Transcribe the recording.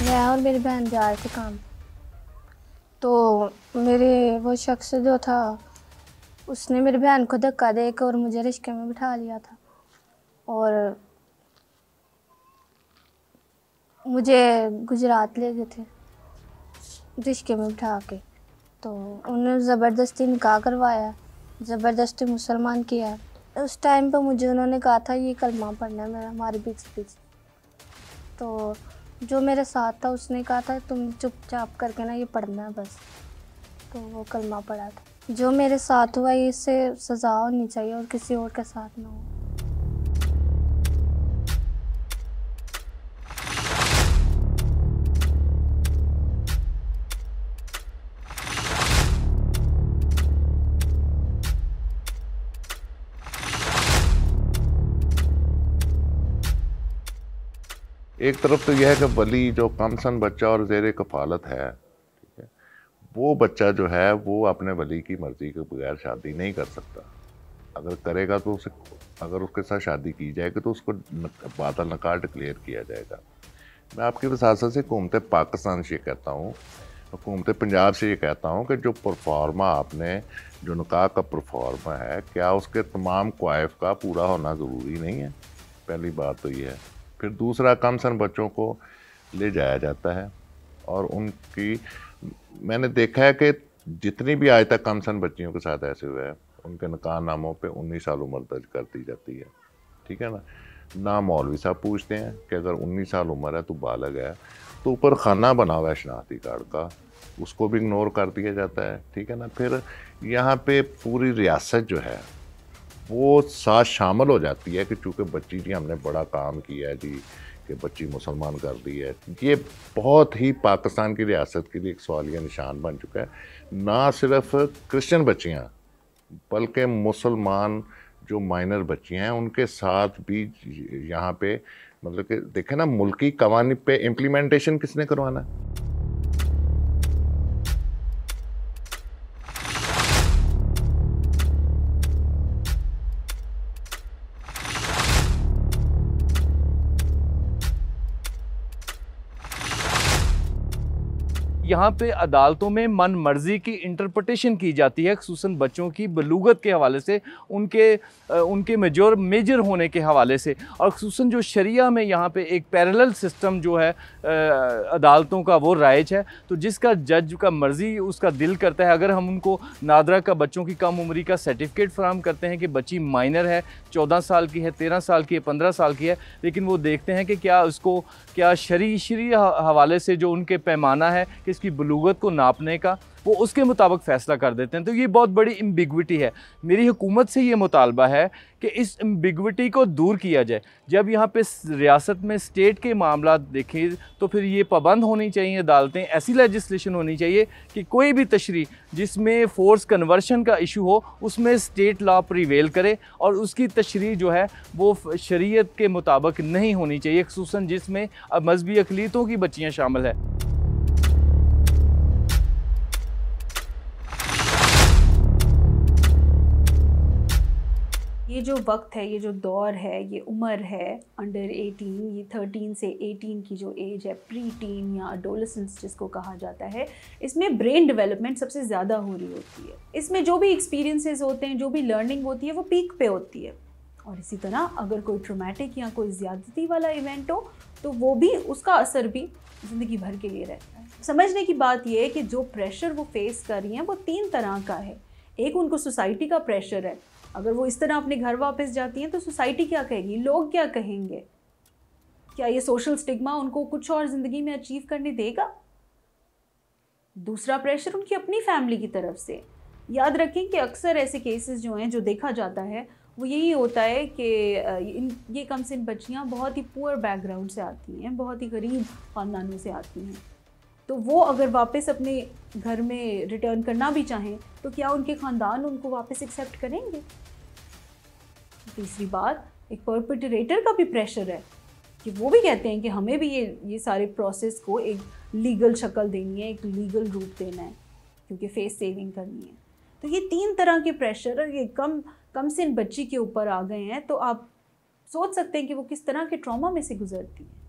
मैं और मेरी बहन जा रहे थे काम। तो मेरे वो शख्स जो था उसने मेरी बहन को धक्का देकर और मुझे रिक्शे में बिठा लिया था और मुझे गुजरात ले गए थे रिक्शे में बिठा के। तो उन्होंने ज़बरदस्ती निकाह करवाया, ज़बरदस्ती मुसलमान किया। उस टाइम पे मुझे उन्होंने कहा था ये कलमा पढ़ना है मेरा, हमारे पीछे पीछे। तो जो मेरे साथ था उसने कहा था तुम चुपचाप करके ना ये पढ़ना है बस। तो वो कलमा पढ़ा था। जो मेरे साथ हुआ इससे सज़ा होनी चाहिए और किसी और के साथ ना हो। एक तरफ तो यह है कि वली जो कमसन बच्चा और ज़ेर कफालत है, ठीक है, वो बच्चा जो है वो अपने वली की मर्ज़ी के बगैर शादी नहीं कर सकता। अगर करेगा तो उसे, अगर उसके साथ शादी की जाएगी तो उसको बातल नकाह डिक्लेयर किया जाएगा। मैं आपकी वसासत से हुकूमत पाकिस्तान से ये कहता हूँ, हुकूमत पंजाब से ये कहता हूँ कि जो परफॉर्मा आपने, जो निकाह का परफॉर्मा है, क्या उसके तमाम क्वाइफ का पूरा होना ज़रूरी नहीं है? पहली बात तो ये है। फिर दूसरा, कमसन बच्चों को ले जाया जाता है और उनकी, मैंने देखा है कि जितनी भी आज तक कमसन बच्चियों के साथ ऐसे हुए हैं उनके निकाह नामों पे 19 साल उम्र दर्ज कर दी जाती है, ठीक है ना मौलवी साहब पूछते हैं कि अगर 19 साल उम्र है तो बालग है, तो ऊपर खाना बना हुआ है शनाख्ती कार्ड का, उसको भी इग्नोर कर दिया जाता है, ठीक है ना। फिर यहाँ पे पूरी रियासत जो है वो साथ शामिल हो जाती है कि चूँकि बच्ची जी हमने बड़ा काम किया है जी, कि बच्ची मुसलमान कर दी है। ये बहुत ही पाकिस्तान की रियासत के लिए एक सवालिया निशान बन चुका है। ना सिर्फ क्रिश्चियन बच्चियाँ बल्कि मुसलमान जो माइनर बच्चियाँ हैं उनके साथ भी यहाँ पे, मतलब कि देखें ना, मुल्की कवानीन पे इम्प्लीमेंटेशन किसने करवाना है? यहाँ पे अदालतों में मन मर्जी की इंटरप्रटेशन की जाती है, खुसूसन बच्चों की बलूगत के हवाले से, उनके मेजर होने के हवाले से। और खुसूसन जो शरिया में यहाँ पे एक पैरेलल सिस्टम जो है अदालतों का वो राइज है। तो जिसका जज का मर्ज़ी उसका दिल करता है, अगर हम उनको नादरा का बच्चों की कम उम्री का सर्टिफिकेट फराहम करते हैं कि बच्ची माइनर है, 14 साल की है, 13 साल की है, 15 साल की है, लेकिन वो देखते हैं कि क्या शरी हवाले से जो उनके पैमाना है कि इसकी बलूगत को नापने का, वो उसके मुताबिक फ़ैसला कर देते हैं। तो ये बहुत बड़ी एम्बिग्विटी है। मेरी हुकूमत से ये मुतालबा है कि इस एम्बिग्विटी को दूर किया जाए। जब यहाँ पे रियासत में स्टेट के मामला देखें तो फिर ये पाबंद होनी चाहिए अदालतें, ऐसी लेजिस्लेशन होनी चाहिए कि कोई भी तशरीह जिसमें फ़ोर्स कन्वर्शन का इशू हो उसमें स्टेट लॉ प्रिवेल करे और उसकी तशरीह जो है वो शरीयत के मुताबिक नहीं होनी चाहिए, खुसूसन जिसमें मजहबी अक़लीतों की बच्चियाँ शामिल है। ये जो वक्त है, ये जो दौर है, ये उम्र है अंडर 18, ये 13 से 18 की जो एज है, प्री टीन या एडोलेसेंस जिसको कहा जाता है, इसमें ब्रेन डेवलपमेंट सबसे ज़्यादा हो रही होती है। इसमें जो भी एक्सपीरियंसेस होते हैं, जो भी लर्निंग होती है, वो पीक पे होती है। और इसी तरह अगर कोई ट्रॉमेटिक या कोई ज़्यादती वाला इवेंट हो तो वो भी, उसका असर भी ज़िंदगी भर के लिए रहता है। समझने की बात ये है कि जो प्रेशर वो फेस कर रही हैं वो 3 तरह का है। एक, उनको सोसाइटी का प्रेशर है। अगर वो इस तरह अपने घर वापस जाती हैं तो सोसाइटी क्या कहेगी, लोग क्या कहेंगे, क्या ये सोशल स्टिग्मा उनको कुछ और ज़िंदगी में अचीव करने देगा। दूसरा प्रेशर उनकी अपनी फैमिली की तरफ से। याद रखें कि अक्सर ऐसे केसेस जो हैं, जो देखा जाता है, वो यही होता है कि ये कमसिन बच्चियाँ बहुत ही पुअर बैकग्राउंड से आती हैं, बहुत ही गरीब ख़ानदानों से आती हैं। तो वो अगर वापस अपने घर में रिटर्न करना भी चाहें तो क्या उनके ख़ानदान उनको वापस एक्सेप्ट करेंगे। तीसरी बात, एक परपेट्रेटर का भी प्रेशर है कि वो भी कहते हैं कि हमें भी ये सारे प्रोसेस को एक लीगल शक्ल देनी है, एक लीगल रूप देना है, क्योंकि फेस सेविंग करनी है। तो ये 3 तरह के प्रेशर ये कम से इन बच्ची के ऊपर आ गए हैं। तो आप सोच सकते हैं कि वो किस तरह के ट्रॉमा में से गुजरती है।